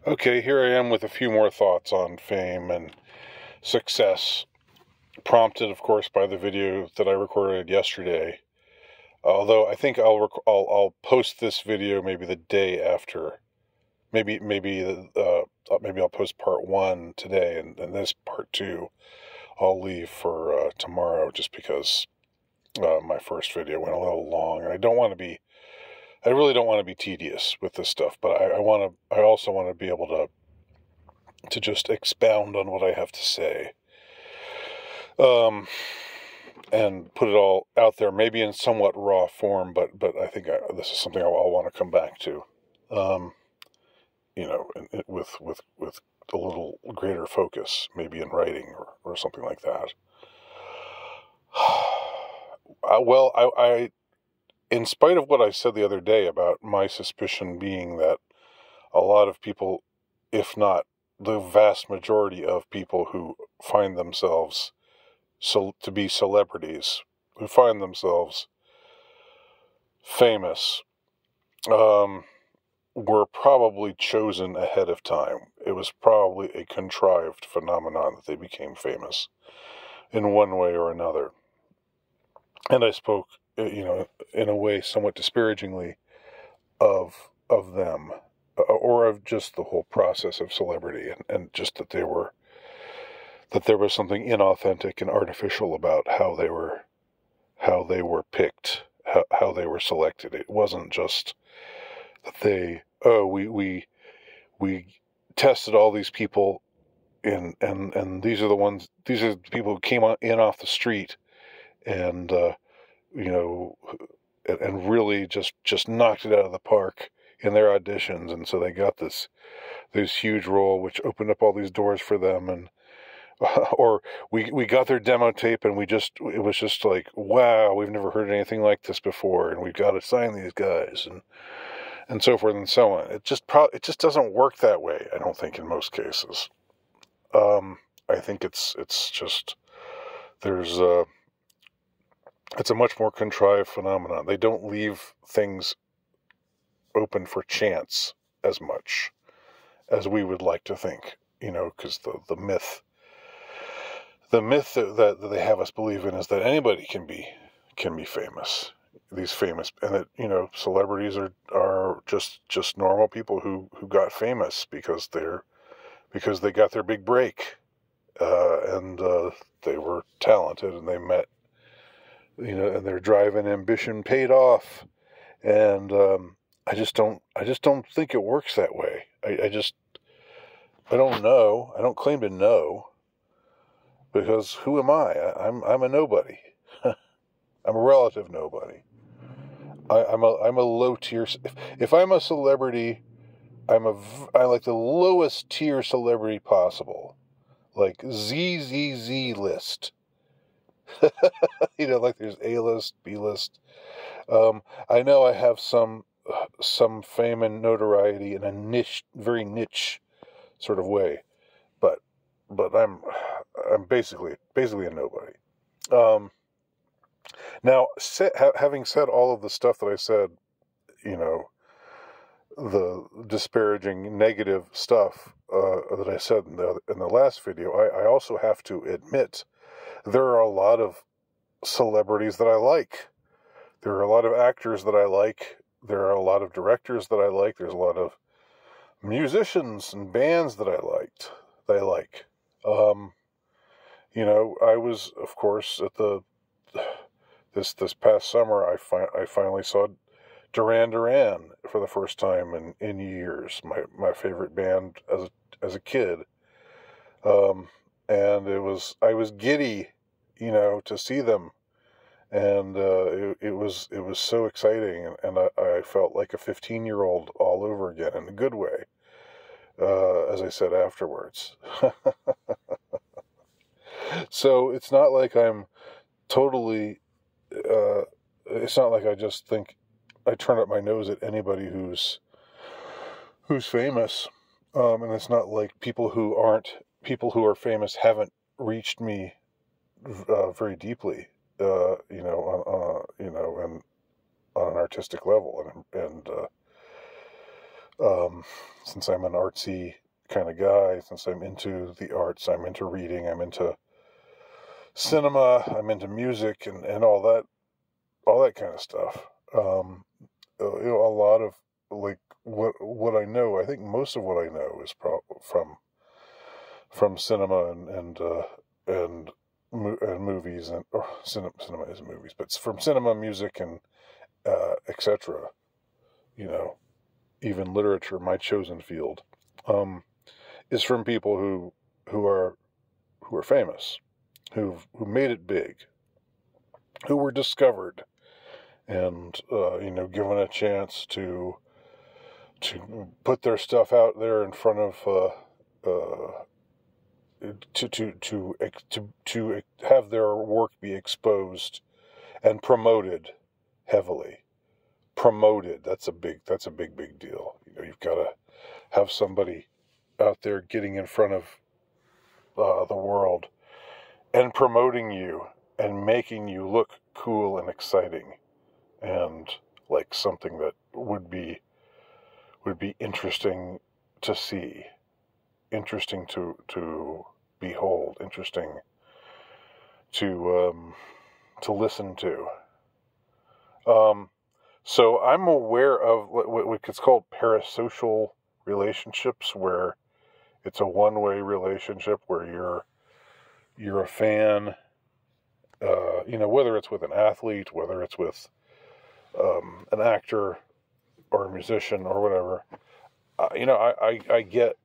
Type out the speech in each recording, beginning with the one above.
Okay, here I am with a few more thoughts on fame and success, prompted, of course, by the video that I recorded yesterday. Although I think I'll post this video maybe the day after. Maybe I'll post part 1 today, and this part 2 I'll leave for tomorrow, just because my first video went a little long, and I really don't want to be tedious with this stuff, but I also want to be able to just expound on what I have to say, and put it all out there, maybe in somewhat raw form, but I think this is something I'll want to come back to, with a little greater focus, maybe in writing or something like that. I in spite of what I said the other day about my suspicion being that a lot of people, if not the vast majority of people who find themselves to be celebrities, who find themselves famous, were probably chosen ahead of time. It was probably a contrived phenomenon that they became famous in one way or another. And I spoke, in a way somewhat disparagingly of them, or of just the whole process of celebrity, and just that there was something inauthentic and artificial about how they were picked, how they were selected. It wasn't just that we tested all these people, and these are the people who came in off the street, and and really just knocked it out of the park in their auditions, and so they got this huge role, which opened up all these doors for them. And or we got their demo tape, and it was just like, wow, we've never heard anything like this before, and we've got to sign these guys, and so forth and so on. It just doesn't work that way, I don't think, in most cases. I think it's just it's a much more contrived phenomenon. They don't leave things open for chance as much as we would like to think, because the myth that they have us believe in is that anybody can be famous. These famous, and that, celebrities are just normal people who got famous because they got their big break, and they were talented, and they met, and their drive and ambition paid off. And I just don't think it works that way. I don't know. I don't claim to know, because who am I? I'm a nobody. I'm a relative nobody. I'm a low tier. If I'm a celebrity, I'm like the lowest tier celebrity possible, like ZZZ list. Like there's A list, B list. I know I have some fame and notoriety in a very niche sort of way, but I'm basically a nobody. Now, having said all of the stuff that I said, the disparaging, negative stuff that I said in the last video, I also have to admit there are a lot of celebrities that I like. There are a lot of actors that I like. There are a lot of directors that I like. There's a lot of musicians and bands that I like. I was, of course, at this past summer, I finally saw Duran Duran for the first time in years. My favorite band as a kid. And I was giddy, to see them. And it was so exciting, and I felt like a 15-year-old all over again, in a good way, as I said afterwards. So it's not like I'm totally, it's not like I just think I turn up my nose at anybody who's famous, and it's not like people who are famous haven't reached me very deeply, and on an artistic level, and Since I'm an artsy kind of guy, since I'm into the arts, I'm into reading, I'm into cinema, I'm into music, and all that kind of stuff. A lot of like what I know. I think most of what I know is from cinema and movies or cinema is movies, but it's from cinema, music, and etc. You know, even literature, my chosen field, is from people who are famous, who made it big, who were discovered, and given a chance to put their stuff out there in front of to have their work be exposed and promoted heavily. Promoted. That's a big deal. You've got to have somebody out there getting in front of the world and promoting you and making you look cool and exciting and like something that would be interesting to see, interesting to behold, interesting to listen to. So I'm aware of what it's called parasocial relationships, where it's a one-way relationship where you're a fan, whether it's with an athlete, whether it's with an actor or a musician or whatever. I get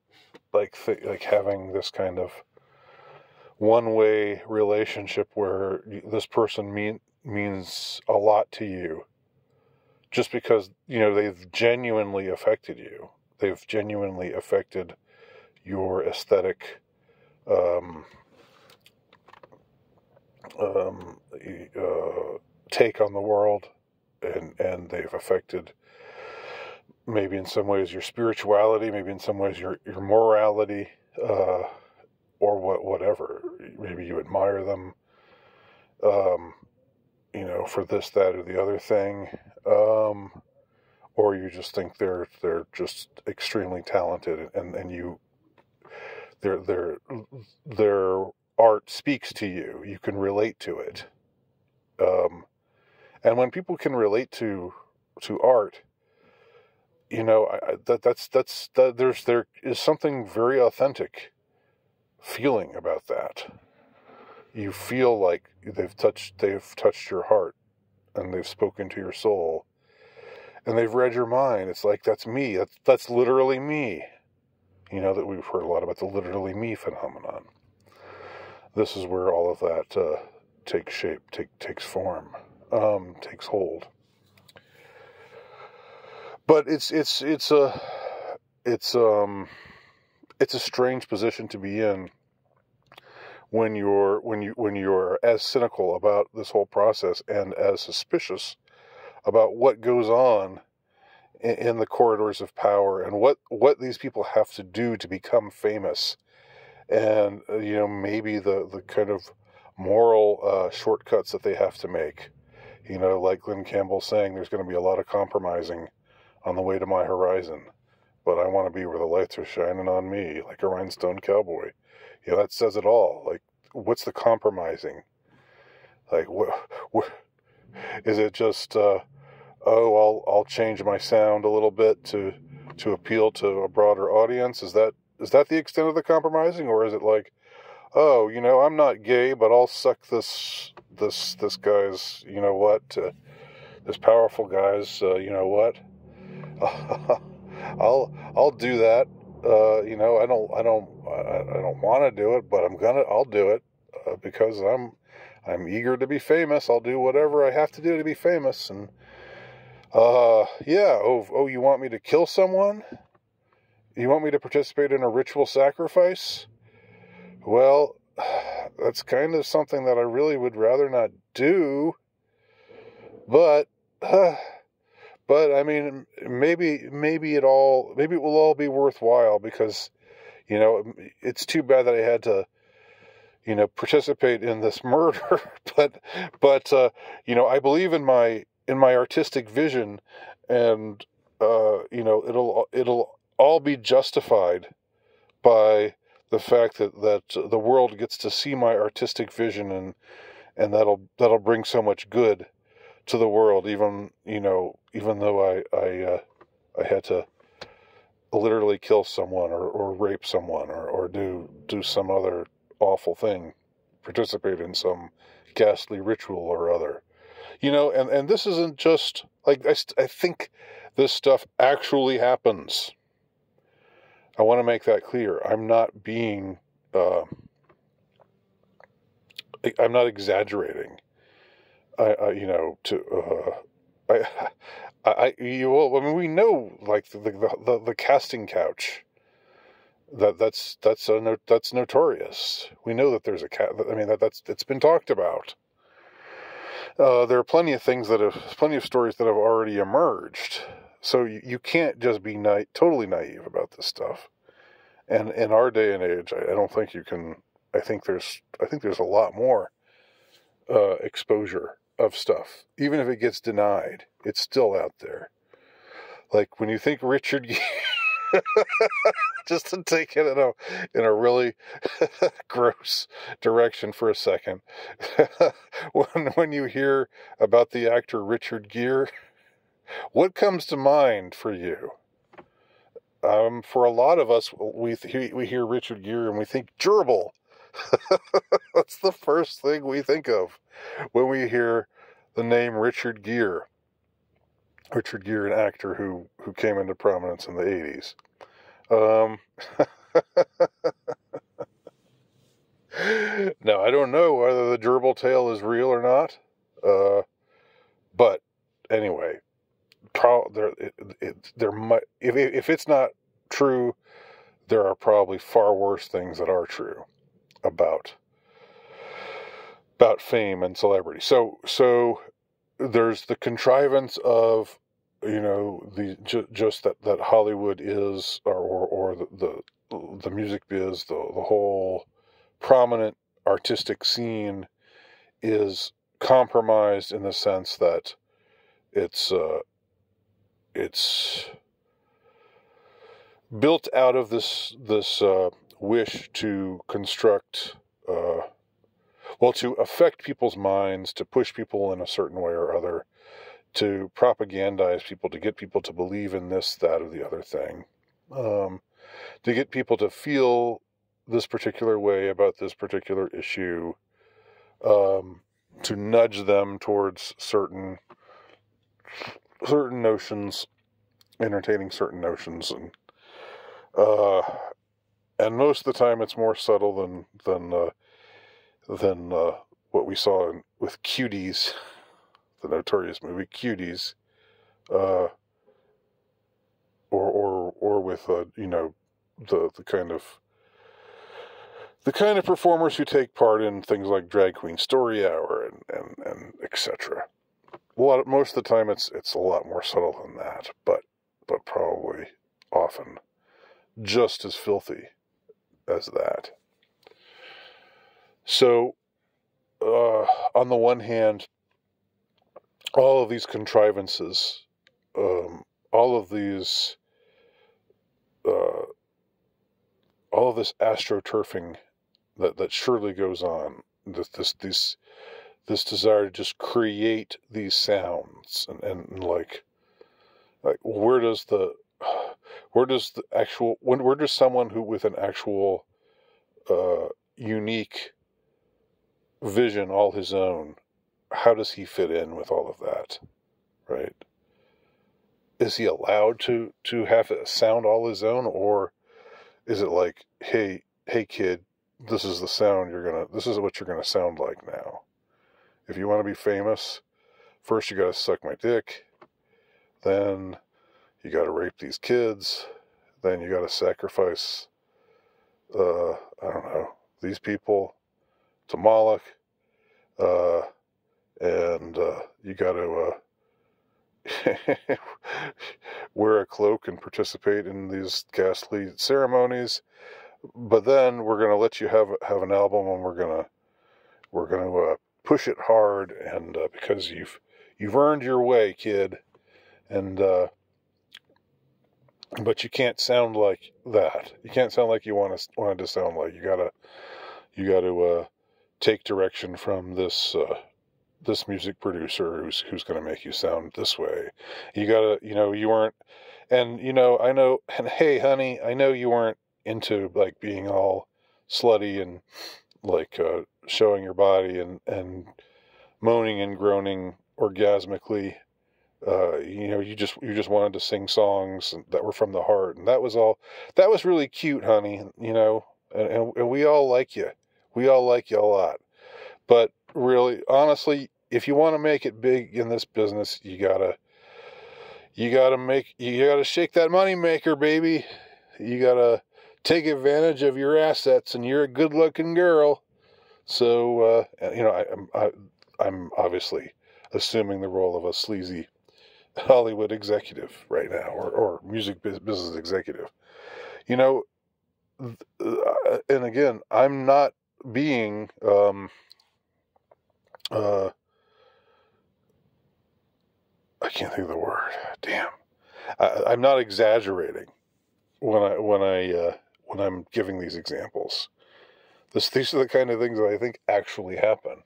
like having this kind of one-way relationship where this person means a lot to you, just because they've genuinely affected you. They've genuinely affected your aesthetic take on the world, and they've affected maybe in some ways your spirituality, maybe in some ways your morality, or whatever. Maybe you admire them, for this, that, or the other thing, or you just think they're just extremely talented, and you their art speaks to you. You can relate to it, and when people can relate to art, there is something very authentic feeling about that. You feel like they've touched your heart, and they've spoken to your soul, and they've read your mind. It's like, that's me. That's literally me. That we've heard a lot about the literally me phenomenon. This is where all of that takes shape, takes form, takes hold. But it's a strange position to be in when you're as cynical about this whole process and as suspicious about what goes on in the corridors of power and what these people have to do to become famous, and maybe the kind of moral shortcuts that they have to make. Like Glenn Campbell saying, there's going to be a lot of compromising on the way to my horizon, but I want to be where the lights are shining on me, like a rhinestone cowboy. That says it all. Like, what's the compromising? Like, what is it? Just I'll change my sound a little bit to appeal to a broader audience. Is that the extent of the compromising, or is it like, oh, I'm not gay, but I'll suck this guy's, this powerful guy's, I'll do that. I don't want to do it, but I'll do it because I'm eager to be famous. I'll do whatever I have to do to be famous. And yeah. Oh, you want me to kill someone? You want me to participate in a ritual sacrifice? Well, that's kind of something that I really would rather not do. But I mean, maybe it will all be worthwhile, because, it's too bad that I had to, participate in this murder. but I believe in my artistic vision, and it'll all be justified by the fact that the world gets to see my artistic vision, and that'll bring so much good to the world, even though I had to literally kill someone or rape someone or do some other awful thing, participate in some ghastly ritual or other. And this isn't just like, I think this stuff actually happens. I want to make that clear. I'm not exaggerating. We know, like, the casting couch. That's notorious. We know that there's it's been talked about. There are plenty of stories that have already emerged. So you can't just be totally naive about this stuff. And in our day and age, I don't think you can. I think there's a lot more exposure of stuff. Even if it gets denied, it's still out there. Like when you think Richard Gere, just to take it in a really gross direction for a second, when you hear about the actor Richard Gere, what comes to mind for you? For a lot of us, we hear Richard Gere and we think gerbil. That's the first thing we think of when we hear the name Richard Gere. Richard Gere, an actor who came into prominence in the 80s. Now, I don't know whether the gerbil tale is real or not. But anyway, if it's not true, there are probably far worse things that are true about fame and celebrity. So there's the contrivance of just that Hollywood is, or the music biz, the whole prominent artistic scene is compromised in the sense that it's built out of this wish to construct, to affect people's minds, to push people in a certain way or other, to propagandize people, to get people to believe in this, that, or the other thing, to get people to feel this particular way about this particular issue, to nudge them towards certain notions, entertaining certain notions, and most of the time it's more subtle than what we saw with Cuties, the notorious movie Cuties, or with the kind of performers who take part in things like Drag Queen Story Hour and etc. Most of the time it's a lot more subtle than that, but probably often just as filthy as that. So, on the one hand, all of these contrivances, all of this astroturfing that surely goes on, this desire to just create these sounds, and like where does someone who with an actual unique vision all his own, how does he fit in with all of that, right? Is he allowed to have a sound all his own, or is it like, hey kid, this is what you're gonna sound like now. If you want to be famous, first you gotta suck my dick, then you gotta rape these kids, then you gotta sacrifice I don't know, these people to Moloch, and you gotta wear a cloak and participate in these ghastly ceremonies. But then we're gonna let you have an album, and we're gonna push it hard, and because you've earned your way, kid, and but you can't sound like that. You can't sound like you wanted to sound like. You gotta take direction from this music producer who's going to make you sound this way. You gotta, you weren't, and I know, and hey, honey, I know you weren't into like being all slutty and like showing your body and moaning and groaning orgasmically. You just wanted to sing songs that were from the heart, and that was all. That was really cute, honey. And we all like you. We all like you a lot. But really, honestly, if you want to make it big in this business, you gotta shake that money maker, baby. You gotta take advantage of your assets, and you're a good-looking girl. So, I'm obviously assuming the role of a sleazy Hollywood executive right now, or music business executive. And again, I'm not being I can't think of the word. Damn, I'm not exaggerating when I'm giving these examples. These are the kind of things that I think actually happen.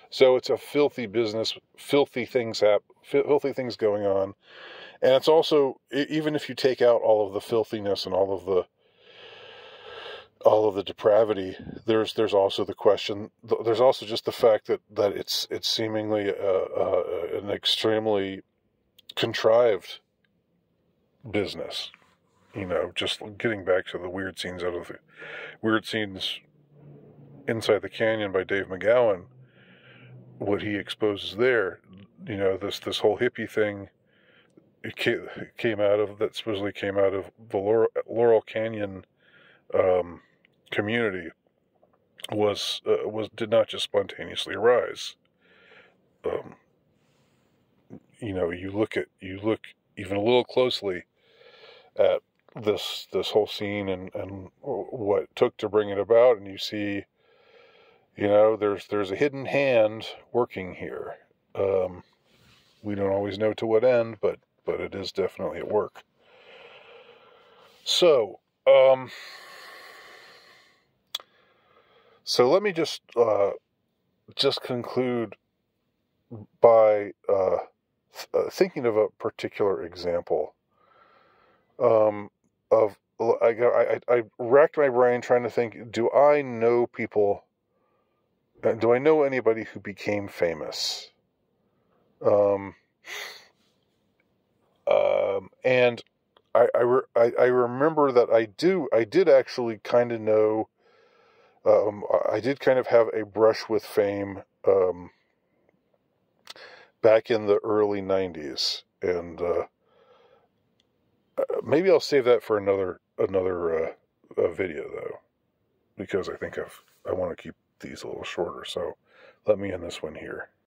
So it's a filthy business, filthy things going on, and it's also, even if you take out all of the filthiness and all of the depravity, there's also the question. There's also just the fact that it's seemingly an extremely contrived business. Just getting back to the weird scenes inside the canyon by Dave McGowan. What he exposes there, this whole hippie thing, supposedly came out of the Laurel Canyon community, did not just spontaneously arise. You look even a little closely at this whole scene and what it took to bring it about, and you see, there's a hidden hand working here. We don't always know to what end, but it is definitely at work. So, let me just conclude by thinking of a particular example. I racked my brain trying to think: do I know people? Do I know anybody who became famous? And I remember that I did actually kind of know. I did kind of have a brush with fame back in the early 90s, and maybe I'll save that for another video, though, because I think I want to keep these a little shorter. So let me end this one here.